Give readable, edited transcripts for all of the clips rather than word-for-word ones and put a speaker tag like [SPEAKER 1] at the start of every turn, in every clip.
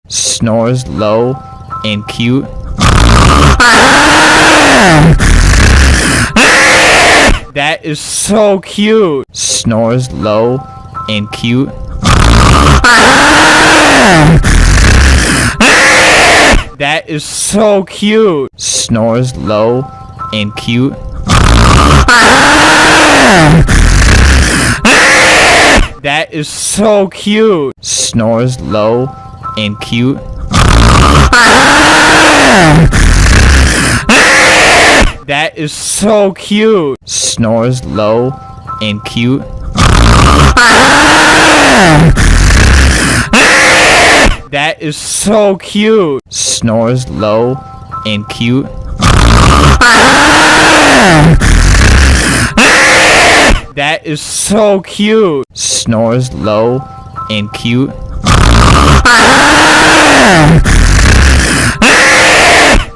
[SPEAKER 1] Snores low and cute. That is so cute. Snores low and cute. That is so cute. Snores low and cute. That is so cute. Snores low and cute. That is so cute. Snores low and cute. That is so cute. Snores low and cute. That is so cute. Snores low and cute.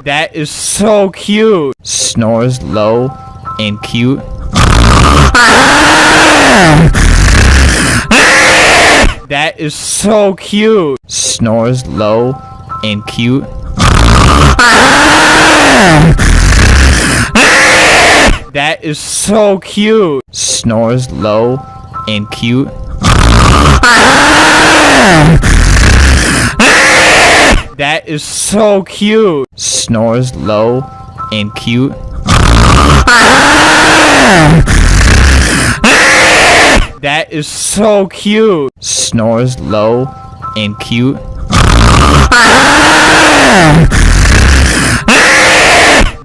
[SPEAKER 1] That is so cute. Snores low and cute. That is so cute. Snores low and cute. That is so cute. Snores low and cute. That is so cute. Snores low and cute. That is so cute. Snores low and cute.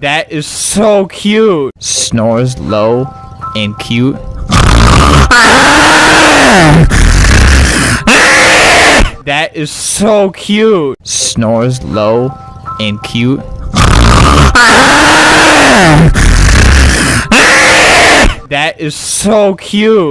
[SPEAKER 1] That is so cute. Snores low and cute. That is so cute. Snores low and cute. That is so cute.